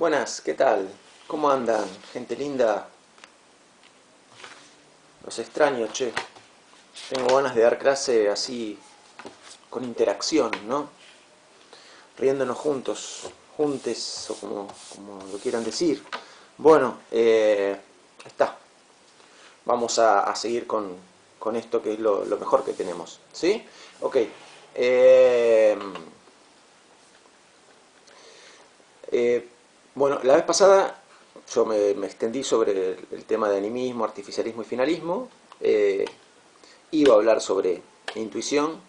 Buenas, ¿qué tal? ¿Cómo andan? Gente linda. Los extraño, che. Tengo ganas de dar clase así, con interacción, ¿no? Riéndonos juntos, juntes, o como lo quieran decir. Bueno, está. Vamos a seguir con esto que es lo mejor que tenemos, ¿sí? Ok. Eh, bueno, la vez pasada yo me extendí sobre el tema de animismo, artificialismo y finalismo. Iba a hablar sobre intuición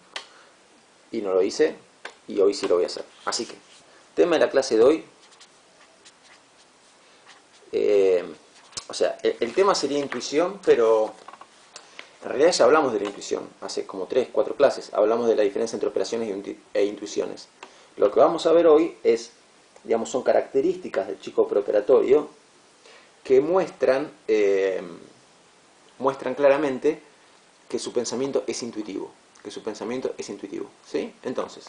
y no lo hice, y hoy sí lo voy a hacer. Así que, tema de la clase de hoy, eh, o sea, el tema sería intuición, pero en realidad ya hablamos de la intuición, hace como 3, 4 clases, hablamos de la diferencia entre operaciones e intuiciones. Lo que vamos a ver hoy es, digamos, son características del chico preoperatorio que muestran claramente que su pensamiento es intuitivo, ¿sí? Entonces,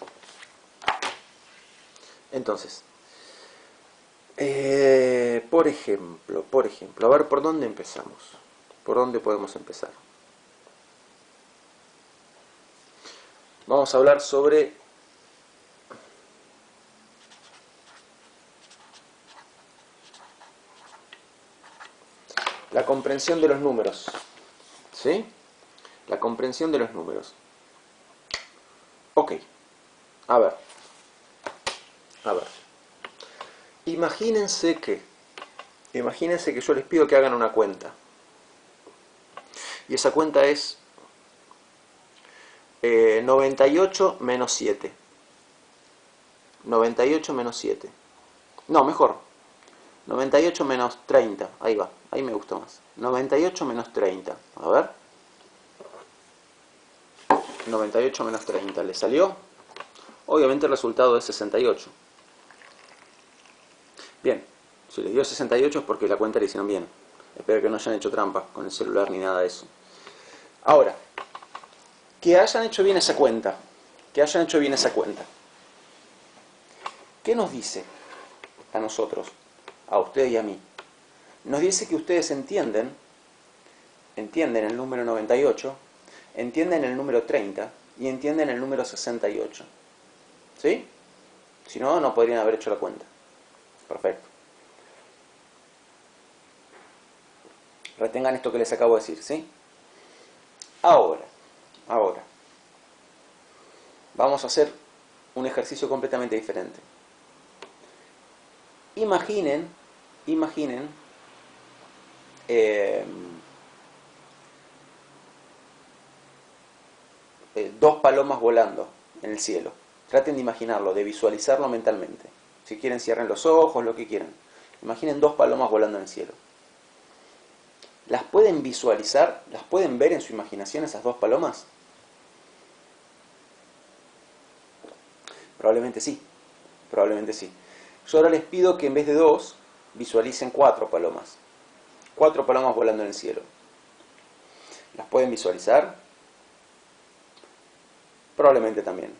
por ejemplo, a ver, ¿por dónde empezamos? ¿Por dónde podemos empezar? Vamos a hablar sobre la comprensión de los números, ¿sí? La comprensión de los números. Ok, a ver, a ver. Imagínense que yo les pido que hagan una cuenta. Y esa cuenta es 98 menos 7. 98 menos 7. No, mejor. 98 menos 30. Ahí va. Ahí me gusta más. 98 menos 30. A ver. 98 menos 30. ¿Le salió? Obviamente el resultado es 68. Bien. Si les dio 68 es porque la cuenta la hicieron bien. Espero que no hayan hecho trampa con el celular ni nada de eso. Ahora, que hayan hecho bien esa cuenta. ¿Qué nos dice a nosotros, a ustedes y a mí? Nos dice que ustedes entienden el número 98, entienden el número 30 y entienden el número 68. ¿Sí? Si no, no podrían haber hecho la cuenta. Perfecto. Retengan esto que les acabo de decir, ¿sí? Ahora, vamos a hacer un ejercicio completamente diferente. Imaginen dos palomas volando en el cielo. Traten de imaginarlo, de visualizarlo mentalmente. Si quieren, cierren los ojos, lo que quieran. Imaginen dos palomas volando en el cielo. ¿Las pueden visualizar? ¿Las pueden ver en su imaginación esas dos palomas? Probablemente sí. Yo ahora les pido que en vez de dos, visualicen cuatro palomas. Cuatro palomas volando en el cielo. ¿Las pueden visualizar? Probablemente también.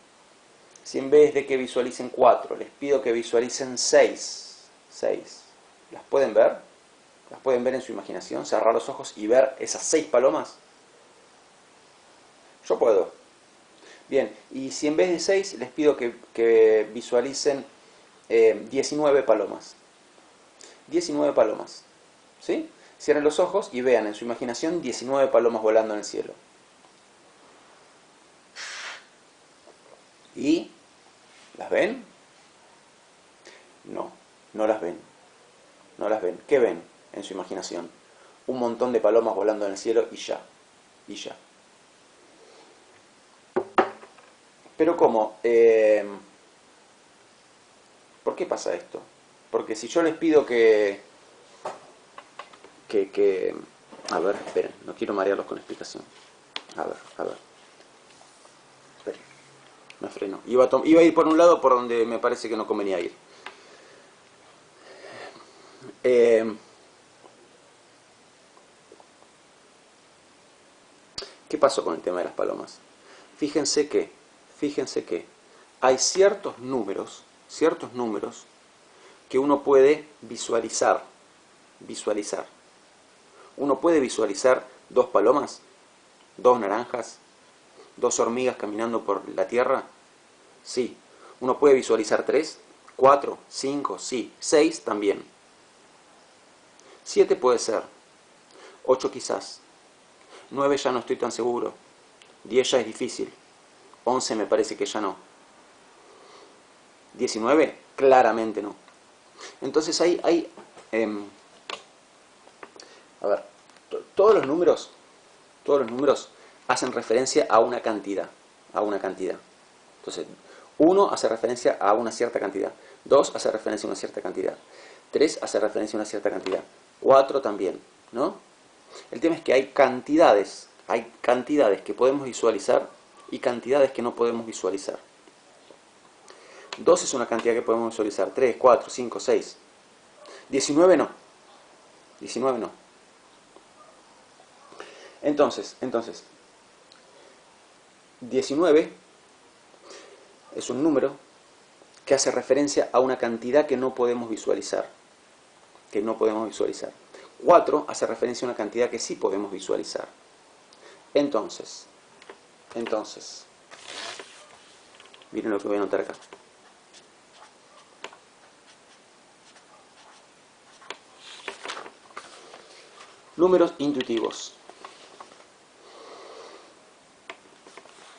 Si en vez de que visualicen 4, les pido que visualicen 6. ¿Las pueden ver? ¿Las pueden ver en su imaginación? Cerrar los ojos y ver esas 6 palomas. Yo puedo. Bien, y si en vez de 6 les pido que visualicen 19 palomas. 19 palomas. ¿Sí? Cierren los ojos y vean en su imaginación 19 palomas volando en el cielo. ¿Y las ven? No, no las ven. ¿Qué ven en su imaginación? Un montón de palomas volando en el cielo y ya. Pero ¿cómo? ¿Por qué pasa esto? Porque si yo les pido que... A ver, esperen, no quiero marearlos con explicación. A ver. Esperen, me freno. Iba a ir por un lado por donde me parece que no convenía ir. ¿Qué pasó con el tema de las palomas? Fíjense que hay ciertos números que uno puede visualizar. Uno puede visualizar 2 palomas, 2 naranjas, 2 hormigas caminando por la tierra. Sí. Uno puede visualizar 3, 4, 5, sí. 6 también. 7 puede ser. 8 quizás. 9 ya no estoy tan seguro. 10 ya es difícil. 11 me parece que ya no. 19 claramente no. Entonces hay a ver, todos los números hacen referencia a una cantidad. Entonces, 1 hace referencia a una cierta cantidad. 2 hace referencia a una cierta cantidad. 3 hace referencia a una cierta cantidad. 4 también, ¿no? El tema es que hay cantidades que podemos visualizar y cantidades que no podemos visualizar. 2 es una cantidad que podemos visualizar. 3, 4, 5, 6. 19 no. 19 no. Entonces, 19 es un número que hace referencia a una cantidad que no podemos visualizar. 4 hace referencia a una cantidad que sí podemos visualizar. Entonces, miren lo que voy a anotar acá. Números intuitivos.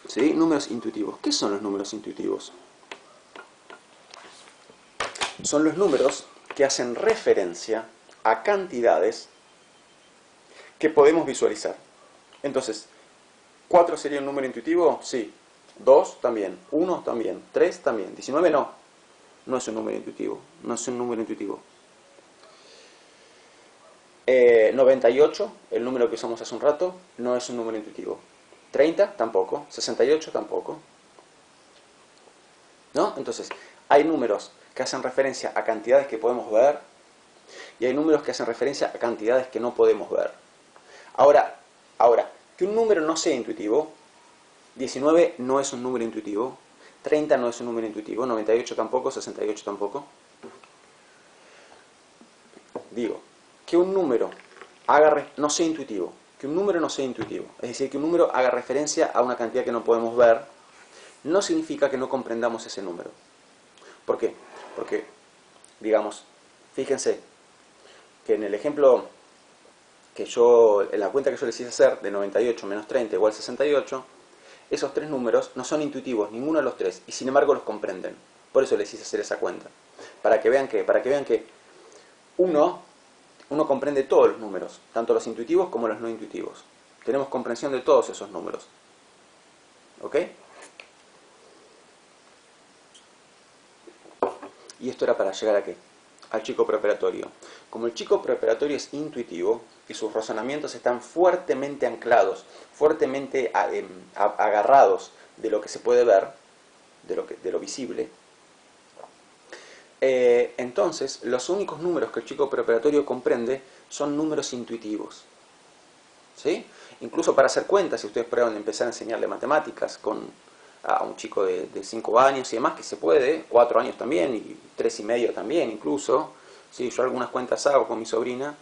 ¿Sí? Números intuitivos. ¿Qué son los números intuitivos? Son los números que hacen referencia a cantidades que podemos visualizar. Entonces, 4 sería un número intuitivo, sí. 2 también. 1 también. 3 también. 19 no. No es un número intuitivo. 98, el número que usamos hace un rato, no es un número intuitivo. 30 tampoco. 68 tampoco. ¿No? Entonces, hay números que hacen referencia a cantidades que podemos ver y hay números que hacen referencia a cantidades que no podemos ver. Ahora, que un número no sea intuitivo, 19 no es un número intuitivo, 30 no es un número intuitivo, 98 tampoco, 68 tampoco. Digo, que un número no sea intuitivo, es decir, que un número haga referencia a una cantidad que no podemos ver, no significa que no comprendamos ese número. ¿Por qué? Porque, digamos, fíjense que en el ejemplo en la cuenta que yo les hice hacer, de 98 menos 30 igual 68, esos 3 números no son intuitivos, ninguno de los 3, y sin embargo los comprenden. Por eso les hice hacer esa cuenta. Para que vean que uno comprende todos los números, tanto los intuitivos como los no intuitivos. Tenemos comprensión de todos esos números. ¿Ok? Y esto era para llegar a ¿qué? Al chico preparatorio. Como el chico preparatorio es intuitivo y sus razonamientos están fuertemente anclados, fuertemente agarrados de lo que se puede ver, de lo visible, entonces los únicos números que el chico preparatorio comprende son números intuitivos. ¿Sí? Incluso para hacer cuentas, si ustedes prueban de empezar a enseñarle matemáticas a un chico de 5 años y demás, que se puede, 4 años también, y 3 y medio también incluso. ¿Sí? Yo algunas cuentas hago con mi sobrina,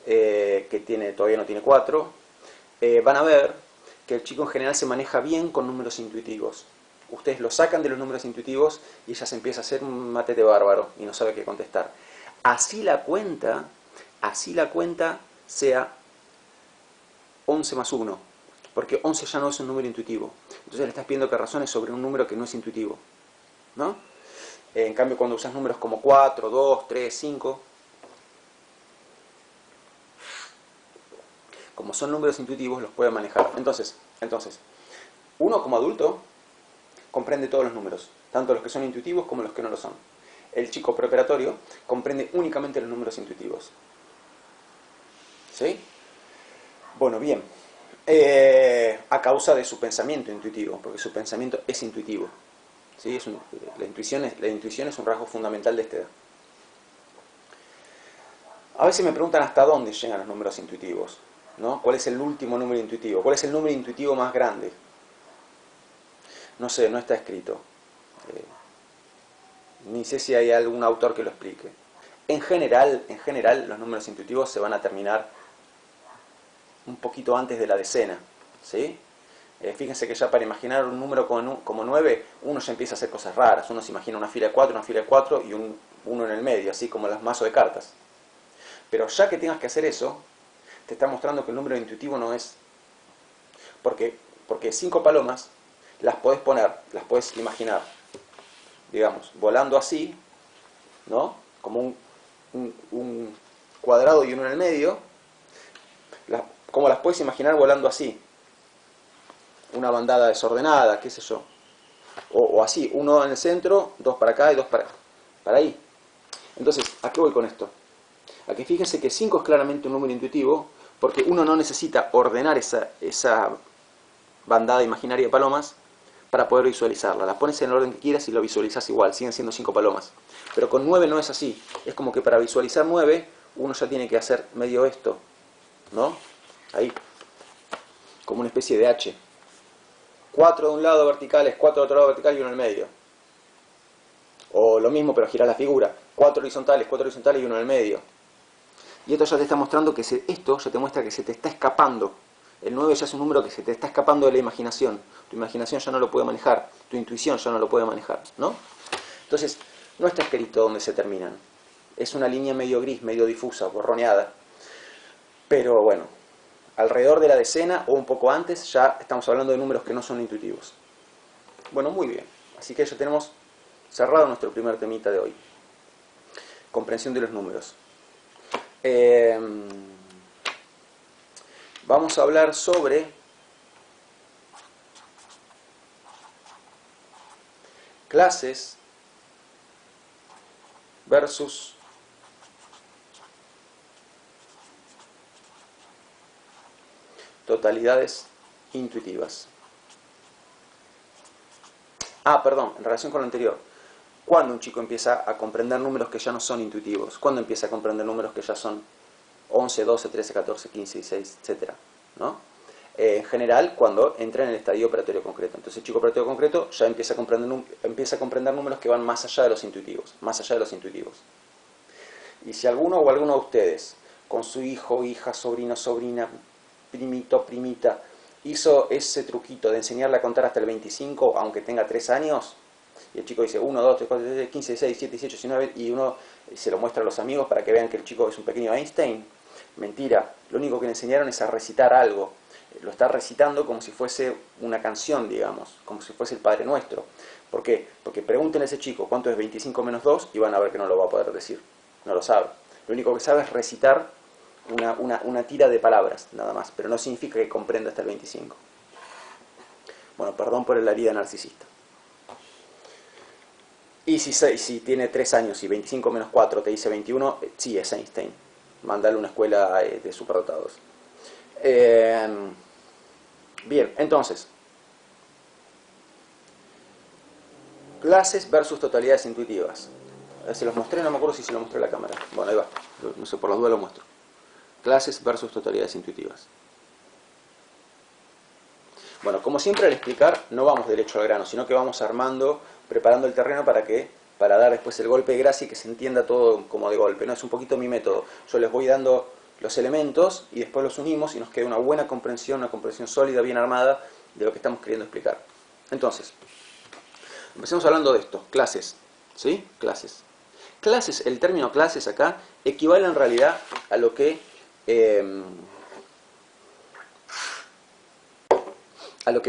que todavía no tiene 4. Van a ver que el chico en general se maneja bien con números intuitivos. Ustedes lo sacan de los números intuitivos y ella se empieza a hacer un matete bárbaro y no sabe qué contestar. Así la cuenta sea 11 más 1, porque 11 ya no es un número intuitivo. Entonces le estás pidiendo que razone sobre un número que no es intuitivo, ¿no? En cambio, cuando usas números como 4, 2, 3, 5, como son números intuitivos, los puede manejar. Entonces, uno como adulto comprende todos los números, tanto los que son intuitivos como los que no lo son. El chico preparatorio comprende únicamente los números intuitivos. ¿Sí? Bueno, bien. A causa de su pensamiento intuitivo, porque su pensamiento es intuitivo. ¿Sí? La intuición es un rasgo fundamental de esta edad. A veces me preguntan hasta dónde llegan los números intuitivos, ¿no? ¿Cuál es el último número intuitivo? ¿Cuál es el número intuitivo más grande? No sé, no está escrito. Ni sé si hay algún autor que lo explique. En general, los números intuitivos se van a terminar un poquito antes de la decena, ¿sí? Fíjense que ya para imaginar un número como 9, uno ya empieza a hacer cosas raras. Uno se imagina una fila de 4 y uno en el medio, así como los mazos de cartas. Pero ya que tengas que hacer eso, te está mostrando que el número intuitivo no es. Porque 5 palomas las podés poner, las podés imaginar, digamos, volando así, ¿no? Como un cuadrado y uno en el medio. ¿Cómo las puedes imaginar volando así? Una bandada desordenada, qué sé yo. O así, uno en el centro, 2 para acá y 2 para ahí. Entonces, ¿a qué voy con esto? A que fíjense que 5 es claramente un número intuitivo, porque uno no necesita ordenar esa bandada imaginaria de palomas para poder visualizarla. La pones en el orden que quieras y lo visualizas igual, siguen siendo 5 palomas. Pero con 9 no es así. Es como que para visualizar 9, uno ya tiene que hacer medio esto, ¿no? Ahí, como una especie de H. 4 de un lado verticales, 4 de otro lado vertical y uno en el medio. O lo mismo, pero girar la figura. 4 horizontales y uno en el medio. Y esto ya te está mostrando que esto ya te muestra que se te está escapando. El 9 ya es un número que se te está escapando de la imaginación. Tu imaginación ya no lo puede manejar. Tu intuición ya no lo puede manejar, ¿no? Entonces, no está escrito dónde se terminan. Es una línea medio gris, medio difusa, borroneada. Pero bueno, alrededor de la decena o un poco antes ya estamos hablando de números que no son intuitivos. Bueno, muy bien. Así que ya tenemos cerrado nuestro primer temita de hoy. Comprensión de los números. Vamos a hablar sobre clases versus totalidades intuitivas. Perdón, en relación con lo anterior. ¿Cuándo un chico empieza a comprender números que ya no son intuitivos? ¿Cuándo empieza a comprender números que ya son 11, 12, 13, 14, 15, 16, etcétera? ¿No? En general, cuando entra en el estadio operatorio concreto. Entonces el chico operatorio concreto ya empieza a comprender números que van más allá de los intuitivos. Más allá de los intuitivos. Y si alguno o alguno de ustedes, con su hijo, hija, sobrino, sobrina, primito, primita, hizo ese truquito de enseñarle a contar hasta el 25, aunque tenga 3 años, y el chico dice 1, 2, 3, 4, 5, 15, 16, 17, 18, 19, y uno se lo muestra a los amigos para que vean que el chico es un pequeño Einstein. Mentira, lo único que le enseñaron es a recitar algo. Lo está recitando como si fuese una canción, digamos, como si fuese el Padre Nuestro. ¿Por qué? Porque pregunten a ese chico cuánto es 25 menos 2 y van a ver que no lo va a poder decir. No lo sabe. Lo único que sabe es recitar una tira de palabras, nada más, pero no significa que comprenda hasta el 25. Bueno, perdón por la herida narcisista. Y si tiene 3 años y 25 menos 4 te dice 21, sí es Einstein. Mándale a una escuela de superdotados. Bien, entonces. Clases versus totalidades intuitivas. Se los mostré, no me acuerdo si se lo mostré a la cámara. Bueno, ahí va. No sé, por la duda lo muestro. Clases versus totalidades intuitivas. Bueno, como siempre al explicar, no vamos derecho al grano, sino que vamos armando, preparando el terreno para dar después el golpe de gracia y que se entienda todo como de golpe, ¿no? Es un poquito mi método. Yo les voy dando los elementos y después los unimos y nos queda una buena comprensión, una comprensión sólida, bien armada de lo que estamos queriendo explicar. Entonces, empecemos hablando de esto, clases, ¿sí? Clases. Clases, el término clases acá equivale en realidad a lo que en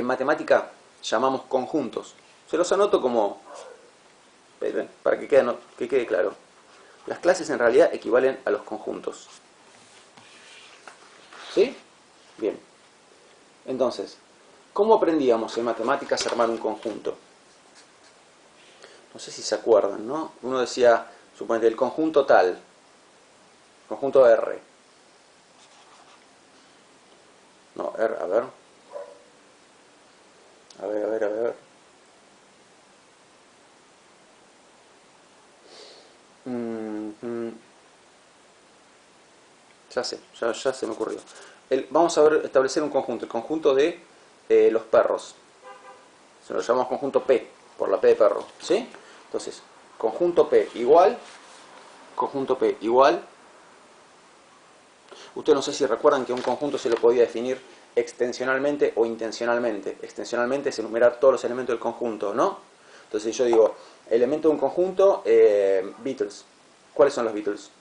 matemática llamamos conjuntos. Se los anoto como para que quede claro. Las clases en realidad equivalen a los conjuntos. ¿Sí? Bien. Entonces, ¿cómo aprendíamos en matemáticas a armar un conjunto? No sé si se acuerdan, ¿no? Uno decía, suponete, el conjunto tal, conjunto R. No, R, a ver. A ver. Ya sé, ya se me ocurrió. Vamos a establecer un conjunto, el conjunto de los perros. Se lo llamamos conjunto P, por la P de perro, ¿sí? Entonces, conjunto P igual, ustedes no sé si recuerdan que un conjunto se lo podía definir extensionalmente o intencionalmente. Extensionalmente es enumerar todos los elementos del conjunto, ¿no? Entonces yo digo, elemento de un conjunto, Beatles. ¿Cuáles son los Beatles?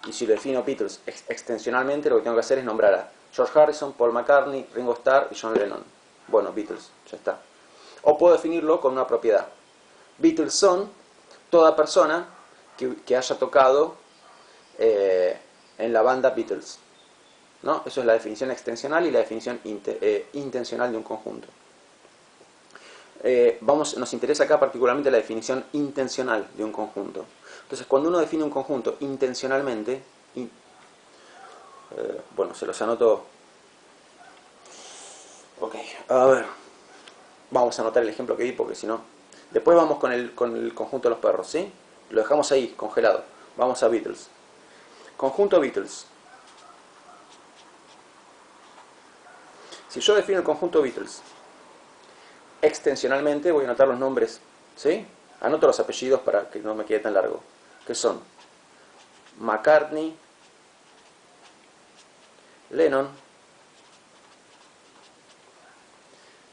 Y si lo defino Beatles extensionalmente, lo que tengo que hacer es nombrar a George Harrison, Paul McCartney, Ringo Starr y John Lennon. Bueno, Beatles, ya está. O puedo definirlo con una propiedad. Beatles son toda persona que haya tocado en la banda Beatles, ¿no? Eso es la definición extensional y la definición intencional de un conjunto. Nos interesa acá particularmente la definición intencional de un conjunto. Entonces, cuando uno define un conjunto intencionalmente, bueno, se los anoto. Ok, a ver, vamos a anotar el ejemplo que di porque si no, después vamos con el conjunto de los perros, ¿sí? Lo dejamos ahí, congelado. Vamos a Beatles. Conjunto Beatles. Si yo defino el conjunto Beatles extensionalmente, voy a anotar los nombres, ¿sí? Anoto los apellidos para que no me quede tan largo. Que son McCartney, Lennon,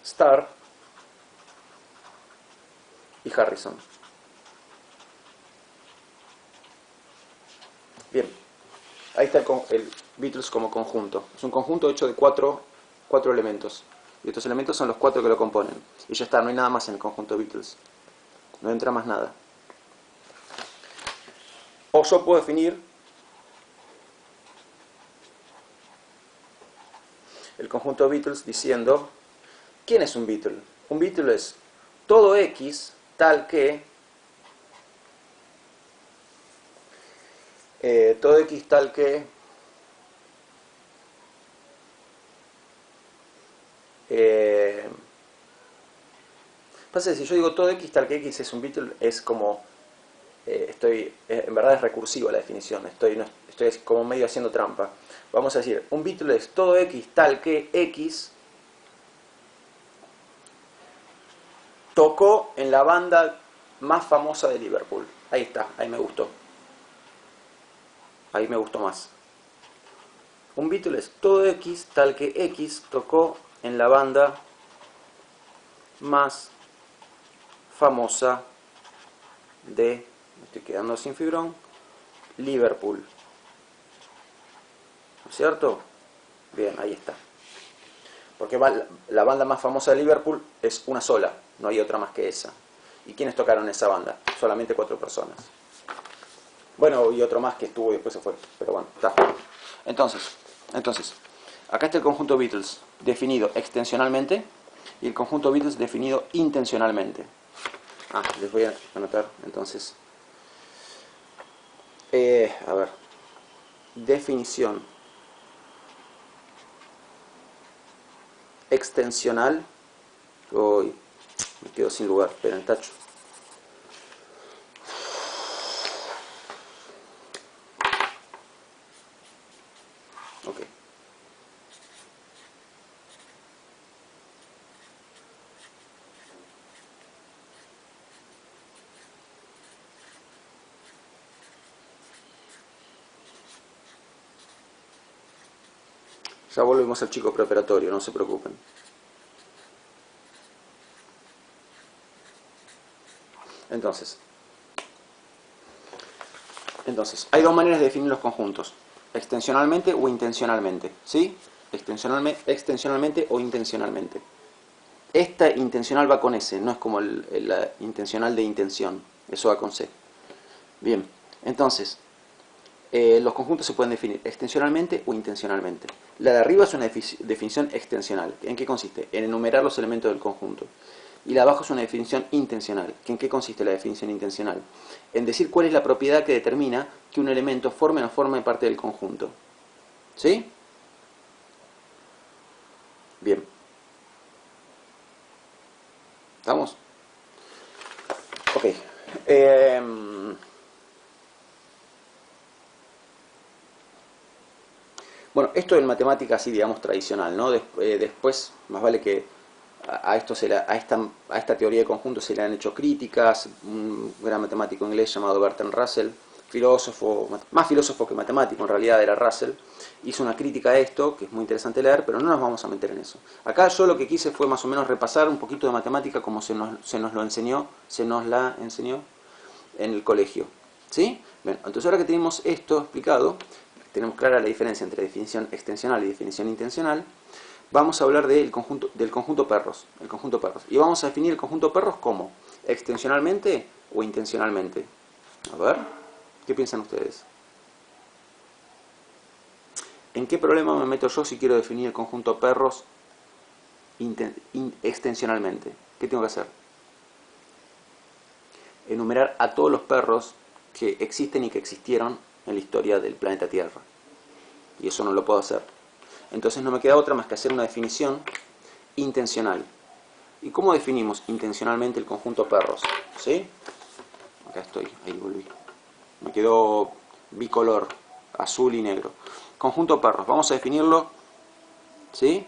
Starr y Harrison. Bien, ahí está el Beatles como conjunto. Es un conjunto hecho de cuatro elementos. Y estos elementos son los 4 que lo componen. Y ya está, no hay nada más en el conjunto Beatles. No entra más nada. O yo puedo definir el conjunto Beatles diciendo, ¿quién es un Beatle? Un Beatle es todo X tal que pasa que si yo digo todo X tal que X es un Beatle, es como en verdad es recursiva la definición, estoy como medio haciendo trampa. Vamos a decir, un Beatle es todo X tal que X tocó en la banda más famosa de Liverpool. Ahí está, ahí me gustó. Ahí me gustó más. Un Beatle es todo X tal que X tocó en la banda más famosa de, me estoy quedando sin fibrón, Liverpool. ¿No es cierto? Bien, ahí está. Porque la banda más famosa de Liverpool es una sola, no hay otra más que esa. ¿Y quiénes tocaron esa banda? Solamente 4 personas. Bueno, y otro más que estuvo y después se fue, pero bueno, está. Entonces, acá está el conjunto Beatles definido extensionalmente y el conjunto Beatles definido intencionalmente. Les voy a anotar entonces. A ver, definición extensional. Uy, me quedo sin lugar, esperen, tacho. Ok. Ya volvemos al chico preparatorio, no se preocupen. Entonces, hay dos maneras de definir los conjuntos. Extensionalmente o intencionalmente. ¿Sí? Extensionalmente o intencionalmente. Esta intencional va con S, no es como la intencional de intención. Eso va con C. Bien, entonces, los conjuntos se pueden definir extensionalmente o intencionalmente. La de arriba es una definición extensional. ¿En qué consiste? En enumerar los elementos del conjunto. Y la de abajo es una definición intencional. ¿En qué consiste la definición intencional? En decir cuál es la propiedad que determina que un elemento forme o no forme parte del conjunto. ¿Sí? Bien. ¿Estamos? Ok. Bueno, esto en matemática así, digamos, tradicional, ¿no? Después, más vale que a esta teoría de conjuntos se le han hecho críticas. Un gran matemático inglés llamado Bertrand Russell, más filósofo que matemático en realidad era Russell, hizo una crítica a esto, que es muy interesante leer, pero no nos vamos a meter en eso. Acá yo lo que quise fue más o menos repasar un poquito de matemática como se nos la enseñó en el colegio. ¿Sí? Bien, entonces ahora que tenemos esto explicado, tenemos clara la diferencia entre definición extensional y definición intencional, vamos a hablar del conjunto perros. Y vamos a definir el conjunto perros como extensionalmente o intencionalmente. A ver, ¿qué piensan ustedes? ¿En qué problema me meto yo si quiero definir el conjunto perros extensionalmente? ¿Qué tengo que hacer? Enumerar a todos los perros que existen y que existieron en la historia del planeta Tierra. Y eso no lo puedo hacer. Entonces no me queda otra más que hacer una definición intencional. ¿Y cómo definimos intencionalmente el conjunto perros? ¿Sí? Acá estoy, ahí volví. Me quedó bicolor, azul y negro. Conjunto perros, vamos a definirlo, ¿sí?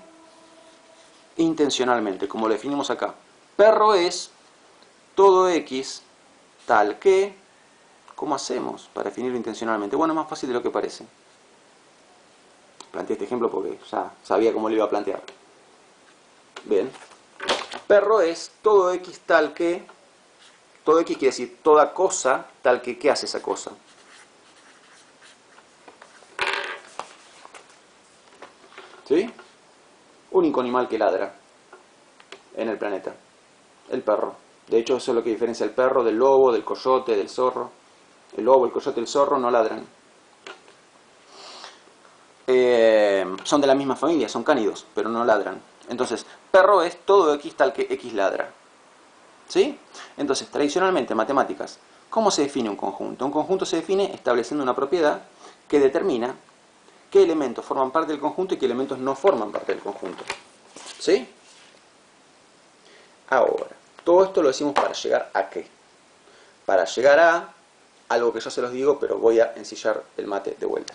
Intencionalmente, como lo definimos acá. Perro es todo X tal que... ¿Cómo hacemos para definirlo intencionalmente? Bueno, es más fácil de lo que parece. Planteé este ejemplo porque ya sabía cómo lo iba a plantear. Bien. Perro es todo X tal que... Todo X quiere decir toda cosa tal que... ¿Qué hace esa cosa? ¿Sí? Único animal que ladra en el planeta. El perro. De hecho, eso es lo que diferencia el perro del lobo, del coyote, del zorro. El lobo, el coyote y el zorro no ladran. Son de la misma familia, son cánidos, pero no ladran. Entonces, perro es todo X tal que X ladra. ¿Sí? Entonces, tradicionalmente, en matemáticas, ¿cómo se define un conjunto? Un conjunto se define estableciendo una propiedad que determina qué elementos forman parte del conjunto y qué elementos no forman parte del conjunto. ¿Sí? Ahora, todo esto lo decimos para llegar a ¿qué? Para llegar a algo que yo se los digo, pero voy a ensillar el mate de vuelta.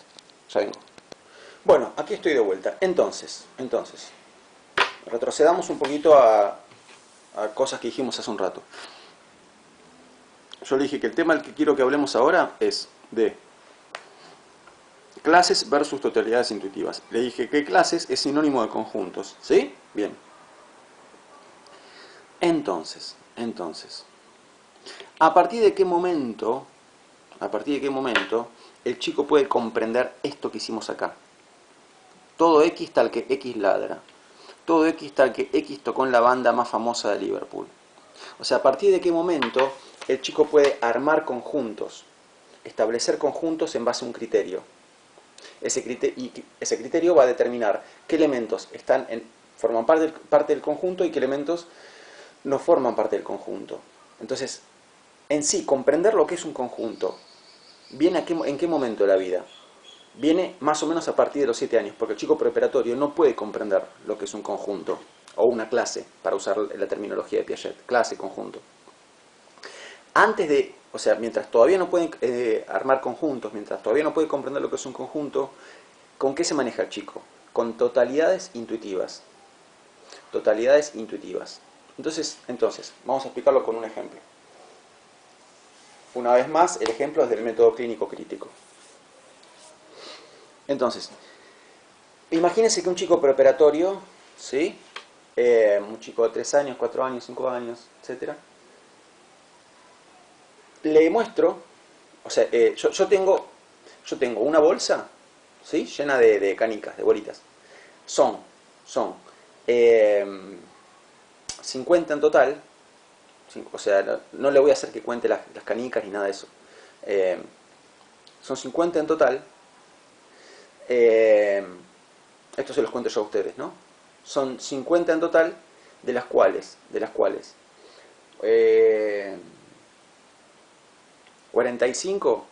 Ya vengo. Bueno, aquí estoy de vuelta. Entonces, retrocedamos un poquito a cosas que dijimos hace un rato. Yo le dije que el tema del que quiero que hablemos ahora es de clases versus totalidades intuitivas. Le dije que clases es sinónimo de conjuntos. ¿Sí? Bien. Entonces, ¿a partir de qué momento el chico puede comprender esto que hicimos acá? Todo X tal que X ladra. Todo X tal que X tocó en la banda más famosa de Liverpool. O sea, ¿a partir de qué momento el chico puede armar conjuntos? Establecer conjuntos en base a un criterio. Ese criterio va a determinar qué elementos forman parte del conjunto y qué elementos no forman parte del conjunto. Entonces, en sí, comprender lo que es un conjunto, ¿viene en qué momento de la vida? Viene más o menos a partir de los 7 años, porque el chico preparatorio no puede comprender lo que es un conjunto, o una clase, para usar la terminología de Piaget, clase, conjunto. Mientras todavía no pueden armar conjuntos, mientras todavía no puede comprender lo que es un conjunto, ¿con qué se maneja el chico? Con totalidades intuitivas. Totalidades intuitivas. Entonces, vamos a explicarlo con un ejemplo. Una vez más, el ejemplo es del método clínico crítico. Entonces, imagínense que un chico preparatorio, ¿sí? Un chico de 3 años, 4 años, 5 años, etc. Le muestro, yo tengo una bolsa, ¿sí? Llena de canicas, de bolitas. Son 50 en total. No le voy a hacer que cuente las canicas ni nada de eso. Son 50 en total. Esto se los cuento yo a ustedes, ¿no? Son 50 en total, de las cuales 45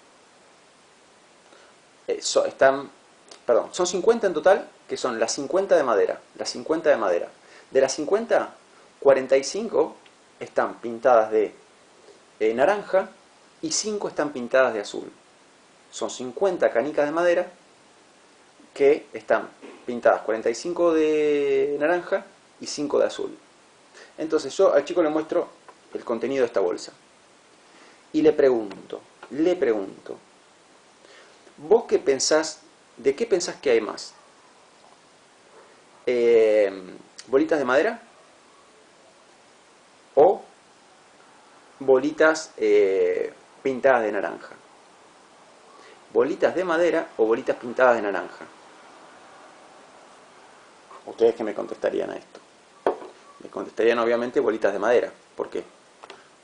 son 50 en total, que son las 50 de madera. De las 50, 45 están pintadas de naranja y 5 están pintadas de azul. Son 50 canicas de madera que están pintadas 45 de naranja y 5 de azul. Entonces yo al chico le muestro el contenido de esta bolsa. Y le pregunto, ¿vos qué pensás, de qué pensás que hay más? ¿Bolitas de madera? ¿O bolitas pintadas de naranja? ¿Bolitas de madera o bolitas pintadas de naranja? ¿Ustedes qué me contestarían a esto? Me contestarían obviamente bolitas de madera. ¿Por qué?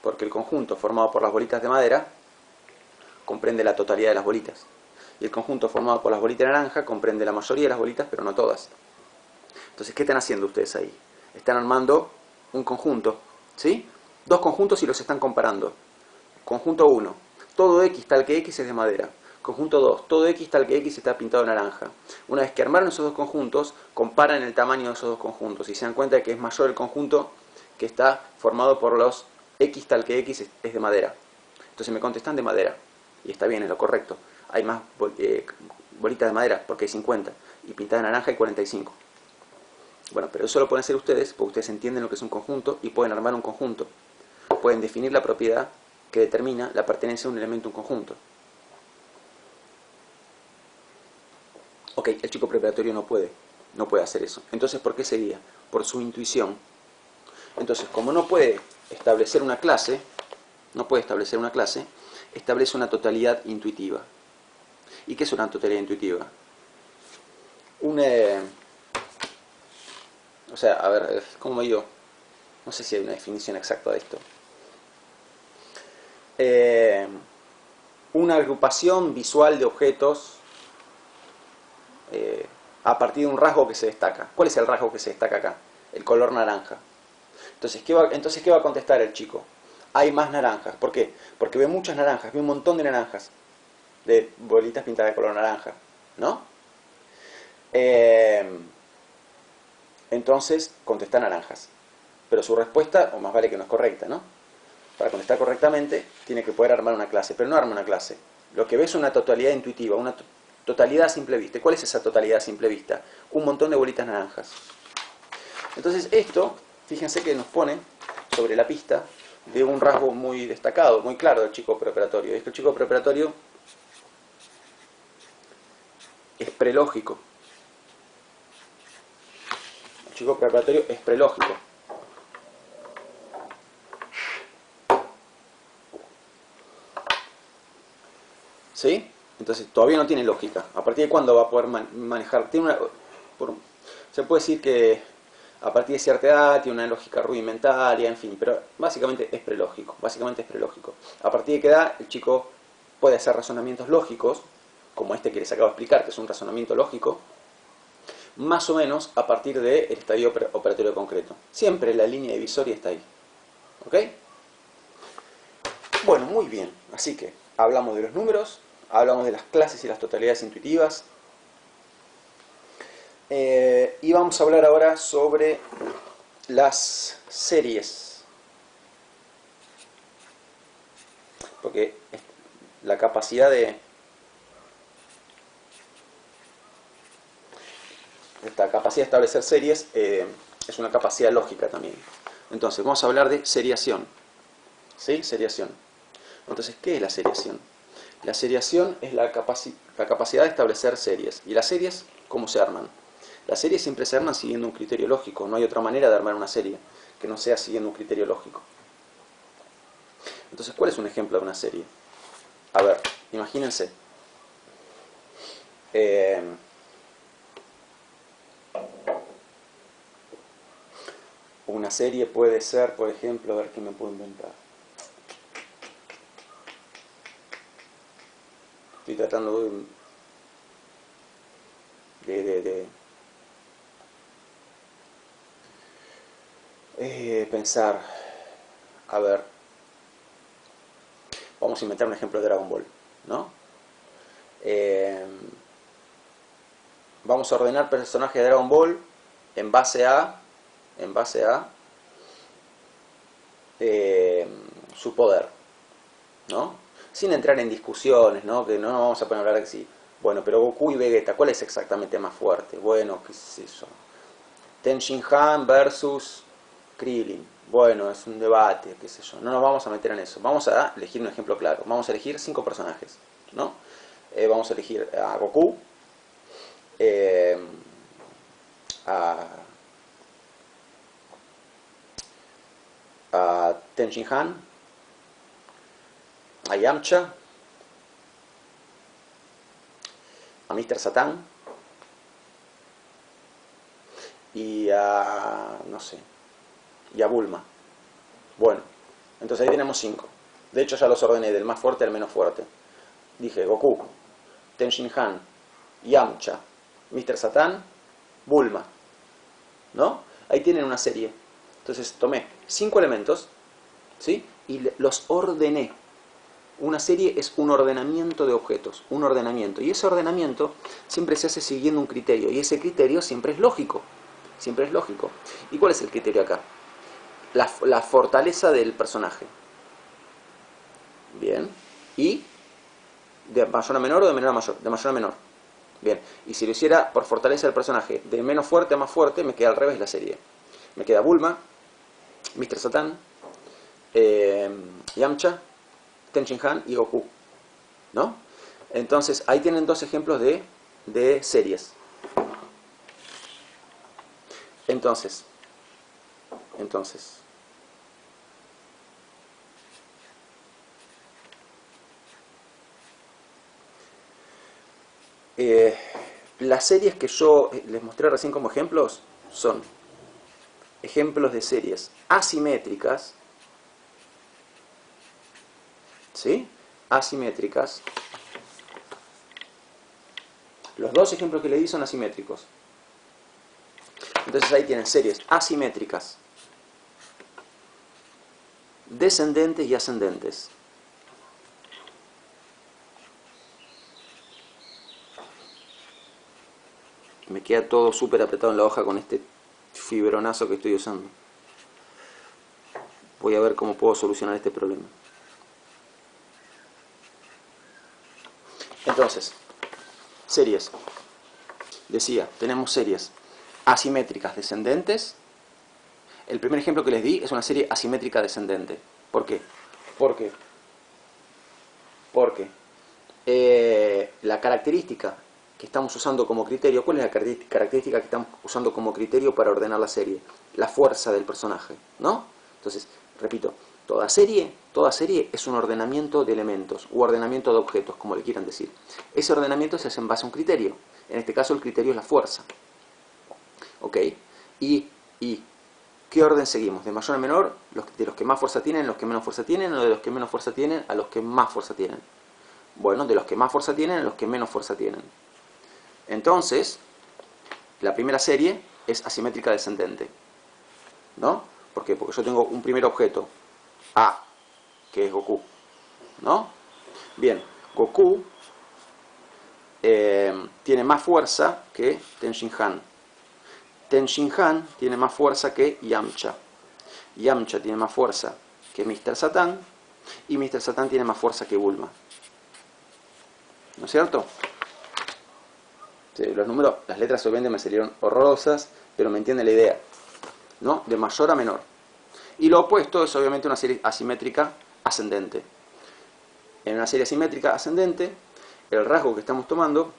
Porque el conjunto formado por las bolitas de madera comprende la totalidad de las bolitas. Y el conjunto formado por las bolitas de naranja comprende la mayoría de las bolitas, pero no todas. Entonces, ¿qué están haciendo ustedes ahí? Están armando un conjunto, ¿sí? Dos conjuntos y los están comparando. Conjunto 1, todo X tal que X es de madera. Conjunto 2, todo X tal que X está pintado de naranja. Una vez que armaron esos dos conjuntos, comparan el tamaño de esos dos conjuntos y se dan cuenta de que es mayor el conjunto que está formado por los X tal que X es de madera. Entonces me contestan de madera. Y está bien, es lo correcto. Hay más bolitas de madera porque hay 50 y pintadas de naranja hay 45. Bueno, pero eso lo pueden hacer ustedes porque ustedes entienden lo que es un conjunto y pueden armar un conjunto. Pueden definir la propiedad que determina la pertenencia de un elemento a un conjunto. Ok, el chico preparatorio no puede hacer eso. Entonces, ¿por qué sería? Por su intuición. Entonces, como no puede establecer una clase, establece una totalidad intuitiva. ¿Y qué es una totalidad intuitiva? O sea, a ver, ¿cómo digo? No sé si hay una definición exacta de esto. Una agrupación visual de objetos a partir de un rasgo que se destaca. ¿Cuál es el rasgo que se destaca acá? El color naranja. Entonces, ¿qué va a contestar el chico? Hay más naranjas. ¿Por qué? Porque ve muchas naranjas, ve un montón de naranjas, de bolitas pintadas de color naranja, ¿no? Entonces contesta naranjas. Pero su respuesta, o más vale que no es correcta, ¿no? Para contestar correctamente, tiene que poder armar una clase, pero no arma una clase. Lo que ve es una totalidad intuitiva, una totalidad a simple vista. ¿Cuál es esa totalidad a simple vista? Un montón de bolitas naranjas. Entonces esto, fíjense que nos pone sobre la pista de un rasgo muy destacado, muy claro del chico preparatorio. Es que el chico preparatorio es prelógico. El chico preparatorio es prelógico. ¿Sí? Entonces todavía no tiene lógica. ¿A partir de cuándo va a poder manejar? Se puede decir que a partir de cierta edad tiene una lógica rudimentaria, en fin, pero básicamente es prelógico. A partir de qué edad el chico puede hacer razonamientos lógicos, como este que les acabo de explicar, que es un razonamiento lógico, más o menos a partir del estadio operatorio concreto. Siempre la línea divisoria está ahí. ¿Ok? Bueno, muy bien. Así que hablamos de los números, hablamos de las clases y las totalidades intuitivas. Y vamos a hablar ahora sobre las series. Porque la capacidad de... Esta capacidad de establecer series es una capacidad lógica también. Entonces, vamos a hablar de seriación. ¿Sí? Seriación. Entonces, ¿qué es la seriación? La seriación es la capacidad de establecer series. ¿Y las series cómo se arman? Las series siempre se arman siguiendo un criterio lógico. No hay otra manera de armar una serie que no sea siguiendo un criterio lógico. Entonces, ¿cuál es un ejemplo de una serie? A ver, imagínense. Una serie puede ser, por ejemplo, a ver qué me puedo inventar. Estoy tratando de pensar. A ver, vamos a inventar un ejemplo de Dragon Ball, ¿no? Vamos a ordenar personajes de Dragon Ball en base a su poder, ¿no? Sin entrar en discusiones, ¿no? Que no vamos a poner a hablar de si, bueno, pero Goku y Vegeta, ¿cuál es exactamente más fuerte? Bueno, qué es eso. Ten Shin Han versus Krillin. Bueno, es un debate, qué sé yo. No nos vamos a meter en eso. Vamos a elegir un ejemplo claro. Vamos a elegir 5 personajes, ¿no? Vamos a elegir a Goku, a Ten Shin Han, a Yamcha, a Mr. Satan y a, no sé, y a Bulma. Bueno, entonces ahí tenemos 5. De hecho ya los ordené del más fuerte al menos fuerte. Dije Goku, Ten Shin Han, Yamcha, Mr. Satan, Bulma, ¿no? Ahí tienen una serie. Entonces tomé 5 elementos, ¿sí? Y los ordené. Una serie es un ordenamiento de objetos, un ordenamiento. Y ese ordenamiento siempre se hace siguiendo un criterio. Y ese criterio siempre es lógico. Siempre es lógico. ¿Y cuál es el criterio acá? La fortaleza del personaje. Bien. ¿Y de mayor a menor o de menor a mayor? De mayor a menor. Bien. Y si lo hiciera por fortaleza del personaje, de menos fuerte a más fuerte, me queda al revés la serie. Me queda Bulma, Mr. Satan, Yamcha, Ten Shin Han y Goku, ¿no? Entonces, ahí tienen 2 ejemplos de series. Entonces, las series que yo les mostré recién como ejemplos son ejemplos de series asimétricas, ¿sí? Asimétricas. Los 2 ejemplos que le di son asimétricos. Entonces ahí tienen series asimétricas, descendentes y ascendentes. Me queda todo súper apretado en la hoja con este fibronazo que estoy usando. Voy a ver cómo puedo solucionar este problema. Entonces, series. Decía, tenemos series asimétricas descendentes. El primer ejemplo que les di es una serie asimétrica descendente. ¿Por qué? Porque la característica que estamos usando como criterio, ¿cuál es la característica que estamos usando como criterio para ordenar la serie? La fuerza del personaje, ¿no? Entonces, repito, toda serie es un ordenamiento de elementos u ordenamiento de objetos, como le quieran decir. Ese ordenamiento se hace en base a un criterio. En este caso el criterio es la fuerza. ¿Ok? Y ¿qué orden seguimos? ¿De mayor a menor? ¿De los que más fuerza tienen a los que menos fuerza tienen? ¿O de los que menos fuerza tienen a los que más fuerza tienen? Bueno, de los que más fuerza tienen a los que menos fuerza tienen. Entonces, la primera serie es asimétrica descendente, ¿no? ¿Por qué? Porque yo tengo un primer objeto, A, que es Goku, ¿no? Bien, Goku tiene más fuerza que Ten Shin Han. Ten Shin Han tiene más fuerza que Yamcha. Yamcha tiene más fuerza que Mr. Satan. Y Mr. Satan tiene más fuerza que Bulma. ¿No es cierto? Sí, los números, las letras obviamente me salieron horrorosas, pero me entiende la idea, ¿no? De mayor a menor. Y lo opuesto es obviamente una serie asimétrica ascendente. En una serie asimétrica ascendente, el rasgo que estamos tomando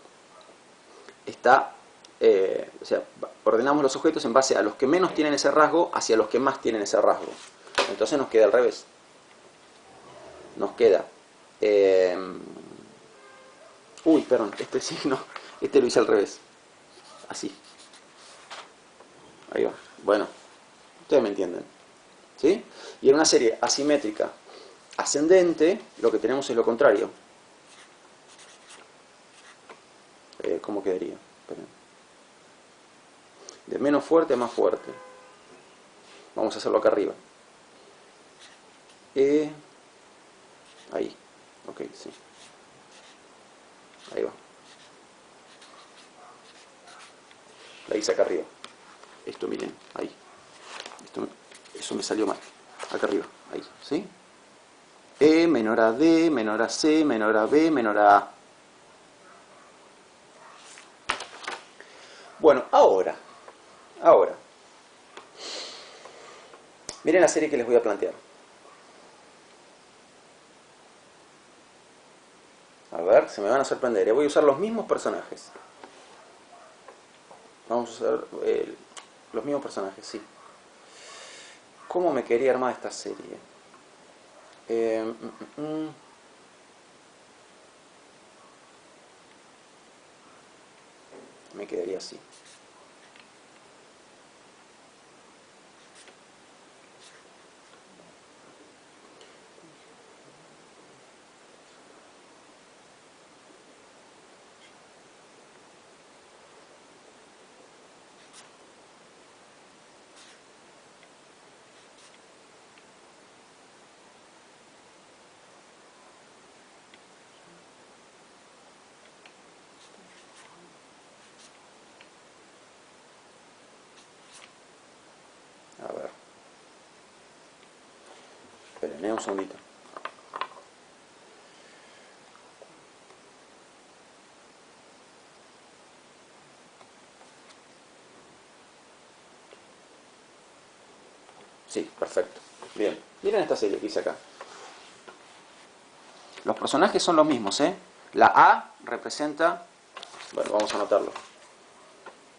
está, o sea, ordenamos los objetos en base a los que menos tienen ese rasgo hacia los que más tienen ese rasgo. Entonces nos queda al revés. Nos queda... uy, perdón, este signo, este lo hice al revés. Así. Ahí va. Bueno, ustedes me entienden. ¿Sí? Y en una serie asimétrica ascendente, lo que tenemos es lo contrario. ¿Cómo quedaría? Esperen. De menos fuerte a más fuerte. Vamos a hacerlo acá arriba. Ahí. Ok, sí. Ahí va. La hice acá arriba. Esto, miren, ahí. Eso me salió mal. Acá arriba, ahí, ¿sí? E menor a D, menor a C, menor a B, menor a A. Bueno, ahora. Miren la serie que les voy a plantear. A ver, se me van a sorprender. Voy a usar los mismos personajes. Vamos a usar los mismos personajes, sí. ¿Cómo me quería armar esta serie? Me quedaría así. A ver. Esperen, un segundito. Sí, perfecto. Bien. Miren esta serie que hice acá. Los personajes son los mismos, ¿eh? La A representa... Bueno, vamos a anotarlo.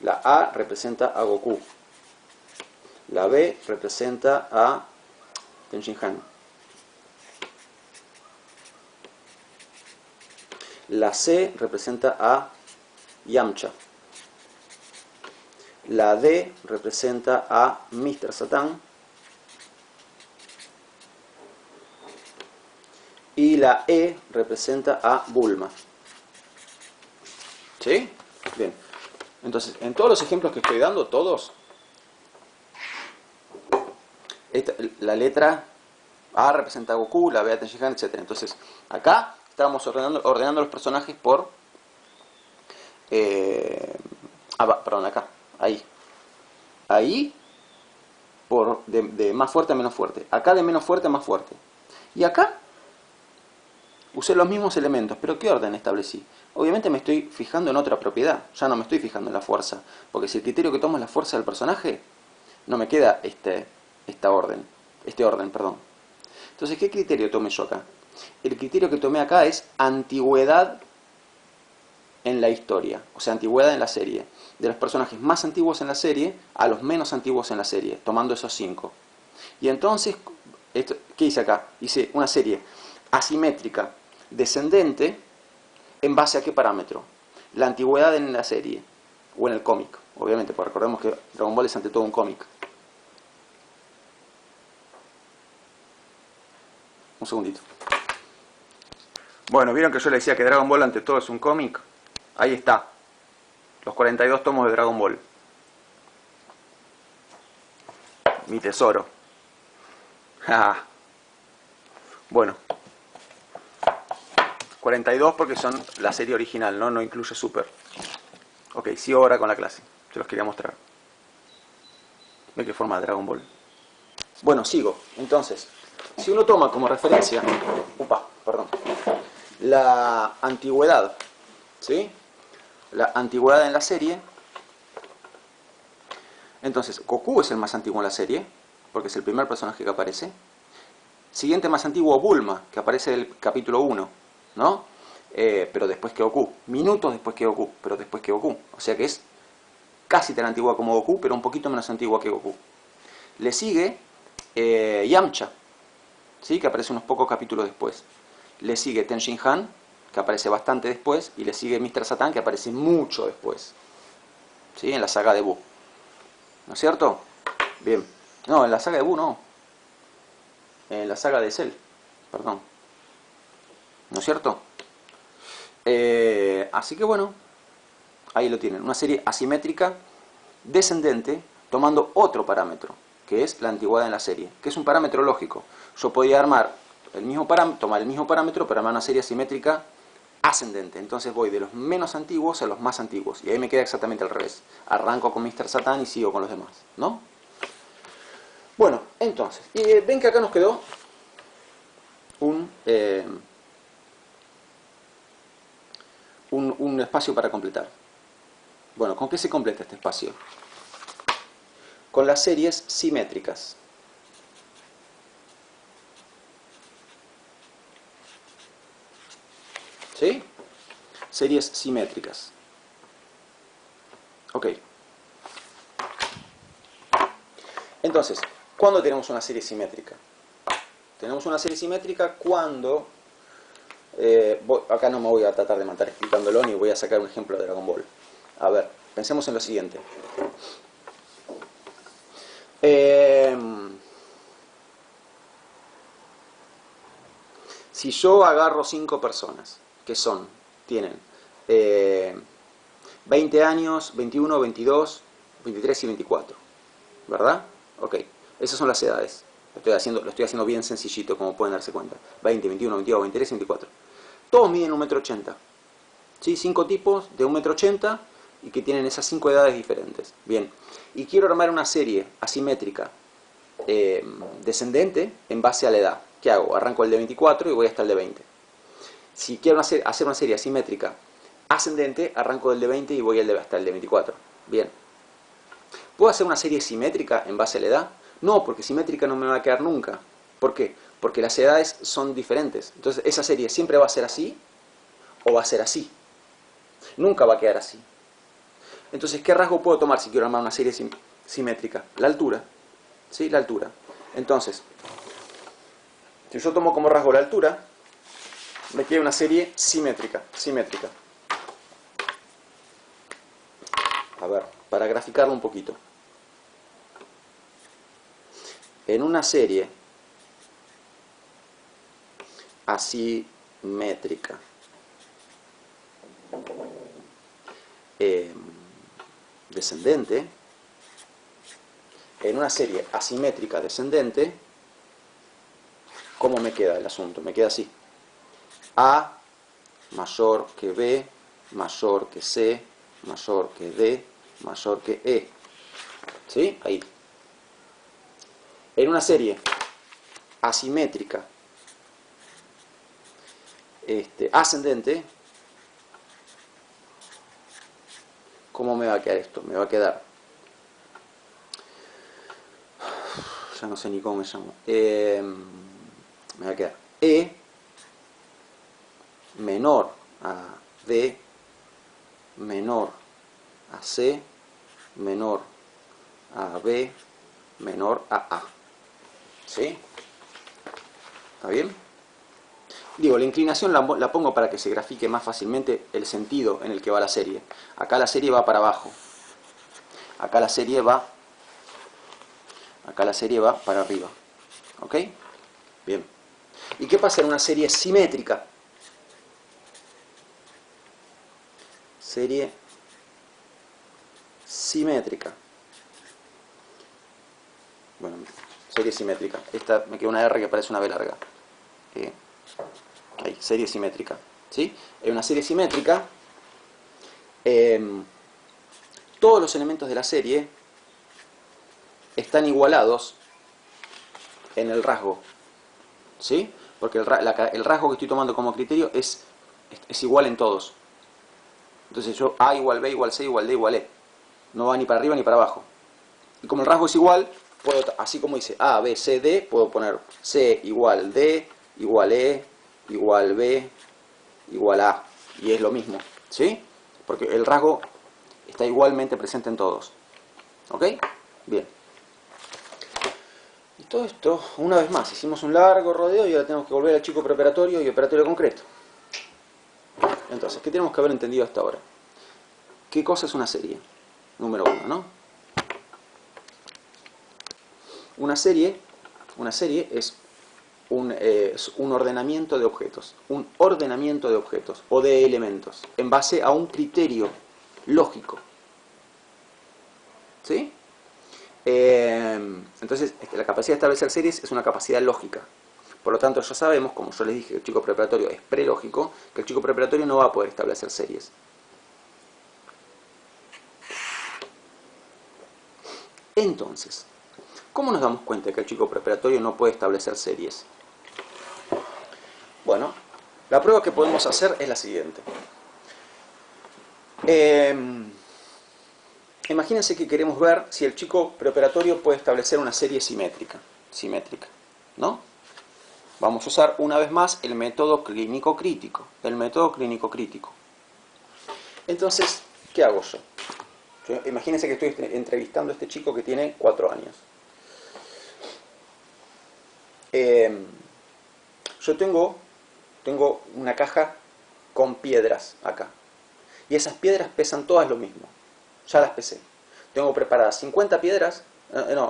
La A representa a Goku. La B representa a Tenshinhan. La C representa a Yamcha. La D representa a Mr. Satan. Y la E representa a Bulma. ¿Sí? Bien. Entonces, en todos los ejemplos que estoy dando, todos, la letra A representa a Goku, la B a Tenshinhan, etc. Entonces, acá estábamos ordenando los personajes por... perdón, acá. Ahí, de más fuerte a menos fuerte. Acá de menos fuerte a más fuerte. Y acá usé los mismos elementos, pero ¿qué orden establecí? Obviamente me estoy fijando en otra propiedad, ya no me estoy fijando en la fuerza, porque si el criterio que tomo es la fuerza del personaje, no me queda este orden. Entonces, ¿qué criterio tomé yo acá? El criterio que tomé acá es antigüedad en la historia, o sea, antigüedad en la serie. De los personajes más antiguos en la serie a los menos antiguos en la serie, tomando esos 5. Y entonces, ¿qué hice acá? Hice una serie asimétrica, descendente, ¿en base a qué parámetro? La antigüedad en la serie, o en el cómic, obviamente, porque recordemos que Dragon Ball es ante todo un cómic. Un segundito. Bueno, ¿vieron que yo le decía que Dragon Ball ante todo es un cómic? Ahí está. Los 42 tomos de Dragon Ball. Mi tesoro. Bueno. 42 porque son la serie original, ¿no? No incluye Super. Ok, sigo ahora con la clase. Se los quería mostrar. ¿Ve qué forma de Dragon Ball? Bueno, sigo. Entonces, si uno toma como referencia... la antigüedad, ¿sí? La antigüedad en la serie. Entonces, Goku es el más antiguo en la serie, porque es el primer personaje que aparece. Siguiente más antiguo, Bulma, que aparece en el capítulo 1, ¿no? Pero después que Goku. Minutos después que Goku, pero después que Goku. O sea que es casi tan antigua como Goku, pero un poquito menos antigua que Goku. Le sigue Yamcha, ¿sí? Que aparece unos pocos capítulos después. Le sigue Tenshinhan, que aparece bastante después, y le sigue Mr. Satan, que aparece mucho después, ¿sí? En la saga de Buu. ¿No es cierto? Bien. No, en la saga de Buu no. En la saga de Cell, perdón. ¿No es cierto? Así que bueno, ahí lo tienen. Una serie asimétrica, descendente, tomando otro parámetro, que es la antigüedad en la serie, que es un parámetro lógico. Yo podía armar tomar el mismo parámetro, pero armar una serie asimétrica ascendente. Entonces voy de los menos antiguos a los más antiguos. Y ahí me queda exactamente al revés. Arranco con Mr. Satan y sigo con los demás, ¿no? Bueno, entonces, ven que acá nos quedó un espacio para completar. Bueno, ¿con qué se completa este espacio? Con las series simétricas. series simétricas. Ok. Entonces, ¿cuándo tenemos una serie simétrica? Tenemos una serie simétrica cuando... acá no me voy a tratar de matar explicándolo, ni voy a sacar un ejemplo de Dragon Ball. A ver, pensemos en lo siguiente. Si yo agarro 5 personas, que tienen 20 años, 21, 22, 23 y 24, ¿verdad? Ok, esas son las edades. Lo estoy haciendo bien sencillito, como pueden darse cuenta. 20, 21, 22, 23 y 24. Todos miden 1,80 m. ¿Sí? 5 tipos de 1,80 m y que tienen esas 5 edades diferentes. Bien, y quiero armar una serie asimétrica descendente en base a la edad. ¿Qué hago? Arranco el de 24 y voy hasta el de 20. Si quiero hacer una serie asimétrica ascendente, arranco del de 20 y voy hasta el de 24. Bien. ¿Puedo hacer una serie simétrica en base a la edad? No, porque simétrica no me va a quedar nunca. ¿Por qué? Porque las edades son diferentes. Entonces, esa serie siempre va a ser así o va a ser así. Nunca va a quedar así. Entonces, ¿qué rasgo puedo tomar si quiero armar una serie simétrica? La altura. ¿Sí? La altura. Entonces, si yo tomo como rasgo la altura, me queda una serie simétrica. A ver, para graficarlo un poquito. En una serie asimétrica descendente, ¿cómo me queda el asunto? Me queda así. A mayor que B, mayor que C, mayor que D, mayor que E. ¿Sí? Ahí. En una serie asimétrica ascendente, ¿cómo me va a quedar esto? Me va a quedar... ya no sé ni cómo me llamo. Me va a quedar E menor a D, menor a C, menor a B, menor a A. ¿Sí? ¿Está bien? Digo, la inclinación la pongo para que se grafique más fácilmente el sentido en el que va la serie. Acá la serie va para abajo. Acá la serie va para arriba. ¿Ok? Bien. ¿Y qué pasa en una serie simétrica? Serie simétrica. Bueno, serie simétrica. Esta me queda una R que parece una B larga. Ahí, serie simétrica. ¿Sí? En una serie simétrica, todos los elementos de la serie están igualados en el rasgo. ¿Sí? Porque el rasgo que estoy tomando como criterio es igual en todos. Entonces yo A igual B igual C igual D igual E. No va ni para arriba ni para abajo. Y como el rasgo es igual, así como dice A, B, C, D, puedo poner C igual D, igual E, igual B, igual A. Y es lo mismo. ¿Sí? Porque el rasgo está igualmente presente en todos. ¿Ok? Bien. Y todo esto, una vez más, hicimos un largo rodeo y ahora tenemos que volver al chico preparatorio y operatorio concreto. Entonces, ¿qué tenemos que haber entendido hasta ahora? ¿Qué cosa es una serie? Número 1, ¿no? Una serie es un ordenamiento de objetos. Un ordenamiento de objetos o de elementos en base a un criterio lógico. ¿Sí? Entonces, la capacidad de establecer series es una capacidad lógica. Por lo tanto, ya sabemos, como yo les dije, que el chico preparatorio es prelógico, que el chico preparatorio no va a poder establecer series. Entonces, ¿cómo nos damos cuenta que el chico preparatorio no puede establecer series? Bueno, la prueba que podemos hacer es la siguiente. Imagínense que queremos ver si el chico preparatorio puede establecer una serie simétrica, ¿no? Vamos a usar una vez más el método clínico crítico. Entonces, ¿qué hago yo? Imagínense que estoy entrevistando a este chico que tiene 4 años. Yo tengo una caja con piedras acá. Y esas piedras pesan todas lo mismo. Ya las pesé. Tengo preparadas 50 piedras,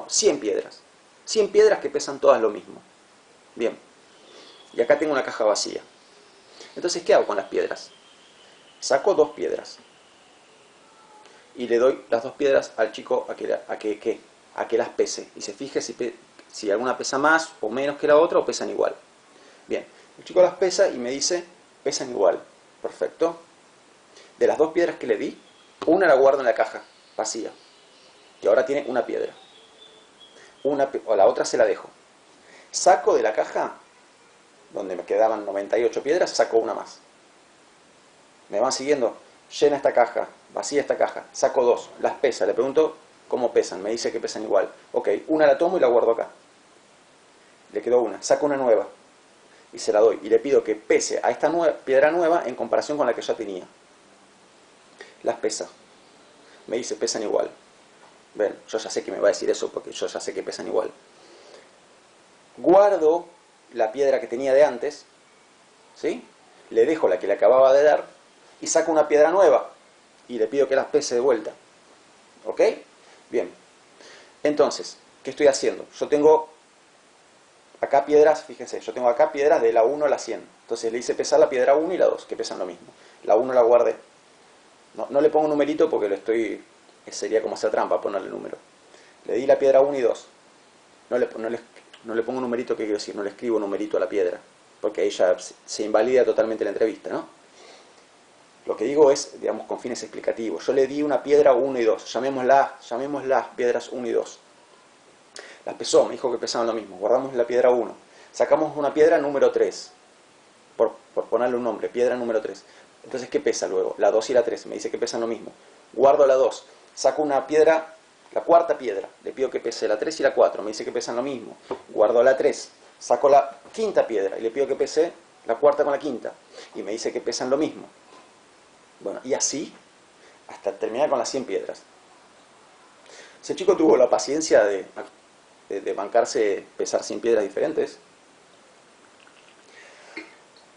100 piedras. 100 piedras que pesan todas lo mismo. Bien. Y acá tengo una caja vacía. Entonces, ¿qué hago con las piedras? Saco 2 piedras. Y le doy las 2 piedras al chico a que las pese. Y se fije si alguna pesa más o menos que la otra o pesan igual. Bien. El chico las pesa y me dice, pesan igual. Perfecto. De las 2 piedras que le di, una la guardo en la caja vacía. Y ahora tiene una piedra. O la otra se la dejo. Saco de la caja, donde me quedaban 98 piedras, saco una más. ¿Me van siguiendo? Llena esta caja, vacía esta caja, saco 2, las pesa, le pregunto cómo pesan, me dice que pesan igual. Ok, una la tomo y la guardo acá. Le quedó una, saco una nueva y se la doy. Y le pido que pese a esta piedra nueva en comparación con la que ya tenía. Las pesa. Me dice, pesan igual. Ven, yo ya sé que me va a decir eso porque yo ya sé que pesan igual. Guardo la piedra que tenía de antes, ¿sí? Le dejo la que le acababa de dar y saco una piedra nueva y le pido que las pese de vuelta. ¿Ok? Bien. Entonces, ¿qué estoy haciendo? Yo tengo acá piedras, fíjense, yo tengo acá piedras de la 1 a la 100. Entonces le hice pesar la piedra 1 y la 2, que pesan lo mismo. La 1 la guardé. No le pongo numerito porque sería como hacer trampa ponerle número. Le di la piedra 1 y 2. No le pongo numerito, ¿qué quiero decir? No le escribo numerito a la piedra, porque ahí ya se invalida totalmente la entrevista, ¿no? Lo que digo es, digamos, con fines explicativos. Yo le di una piedra 1 y 2, llamémoslas piedras 1 y 2. Las pesó, me dijo que pesaban lo mismo. Guardamos la piedra 1. Sacamos una piedra número 3, por ponerle un nombre, piedra número 3. Entonces, ¿qué pesa luego? La 2 y la 3, me dice que pesan lo mismo. Guardo la 2, saco una piedra, la cuarta piedra, le pido que pese la 3 y la 4, me dice que pesan lo mismo. Guardo la 3, saco la quinta piedra y le pido que pese la cuarta con la quinta, y me dice que pesan lo mismo. Bueno, y así, hasta terminar con las 100 piedras. Ese chico tuvo la paciencia de bancarse pesar 100 piedras diferentes.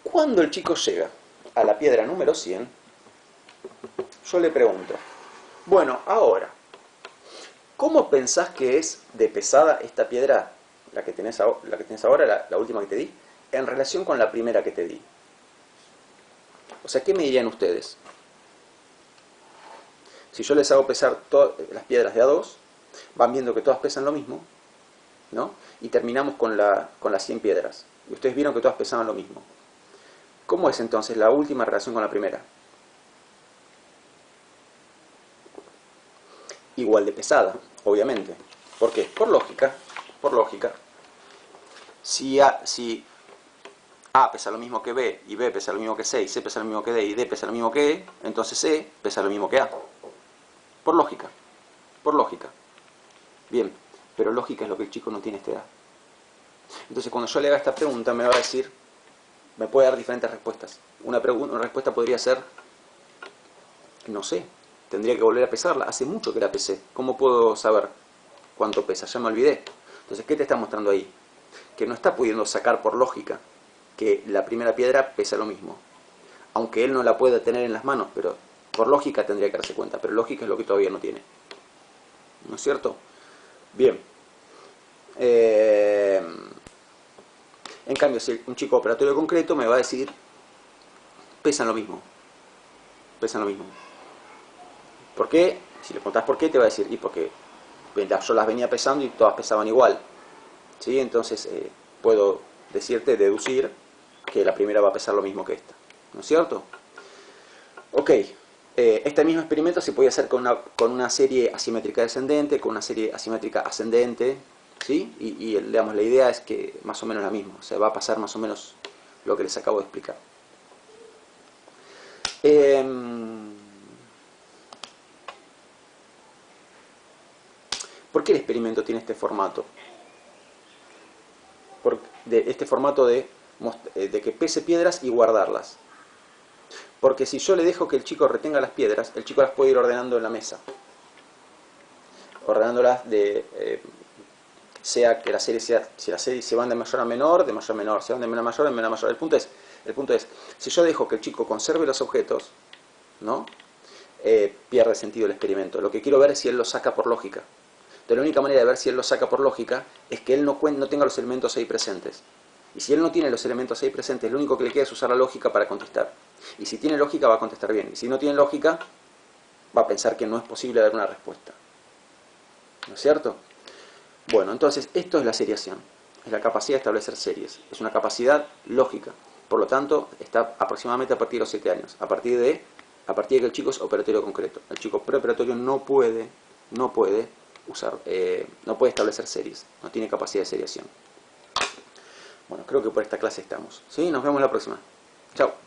Cuando el chico llega a la piedra número 100, yo le pregunto, bueno, ahora, ¿cómo pensás que es de pesada esta piedra, la que tenés ahora, la última que te di, en relación con la primera que te di? O sea, ¿qué me dirían ustedes? Si yo les hago pesar todas las piedras de A2, van viendo que todas pesan lo mismo, ¿no? Y terminamos con las 100 piedras. Y ustedes vieron que todas pesaban lo mismo. ¿Cómo es entonces la última relación con la primera? Igual de pesada, obviamente. ¿Por qué? Por lógica. Si A pesa lo mismo que B, y B pesa lo mismo que C, y C pesa lo mismo que D, y D pesa lo mismo que E, entonces C pesa lo mismo que A. Por lógica. Bien, pero lógica es lo que el chico no tiene a esta edad. Entonces, cuando yo le haga esta pregunta, me va a decir, me puede dar diferentes respuestas. Una respuesta podría ser, no sé, tendría que volver a pesarla. Hace mucho que la pesé. ¿Cómo puedo saber cuánto pesa? Ya me olvidé. Entonces, ¿qué te está mostrando ahí? Que no está pudiendo sacar por lógica que la primera piedra pesa lo mismo. Aunque él no la pueda tener en las manos, pero por lógica tendría que darse cuenta. Pero lógica es lo que todavía no tiene. ¿No es cierto? Bien. En cambio, si un chico operatorio concreto me va a decir, pesan lo mismo. ¿Por qué? Si le preguntas por qué, te va a decir, y porque yo las venía pesando y todas pesaban igual. ¿Sí? Entonces, puedo deducir que la primera va a pesar lo mismo que esta. ¿No es cierto? Ok. Este mismo experimento se puede hacer con una serie asimétrica descendente, con una serie asimétrica ascendente, ¿sí? Y digamos, la idea es que más o menos la misma, o sea, va a pasar más o menos lo que les acabo de explicar. ¿Por qué el experimento tiene este formato? Este formato de que pese piedras y guardarlas. Porque si yo le dejo que el chico retenga las piedras, el chico las puede ir ordenando en la mesa. Ordenándolas sea que la serie sea, si la serie se van de mayor a menor, se van de menor a mayor, en menor a mayor. El punto es, si yo dejo que el chico conserve los objetos, ¿no? Pierde sentido el experimento. Lo que quiero ver es si él lo saca por lógica. Entonces la única manera de ver si él lo saca por lógica es que él no tenga los elementos ahí presentes. Y si él no tiene los elementos ahí presentes, lo único que le queda es usar la lógica para contestar. Y si tiene lógica va a contestar bien. Y si no tiene lógica, va a pensar que no es posible dar una respuesta. ¿No es cierto? Bueno, entonces esto es la seriación. Es la capacidad de establecer series. Es una capacidad lógica. Por lo tanto, está aproximadamente a partir de los 7 años. A partir de que el chico es operatorio concreto. El chico preoperatorio no puede establecer series. No tiene capacidad de seriación. Bueno, creo que por esta clase estamos. ¿Sí? Nos vemos la próxima. Chao.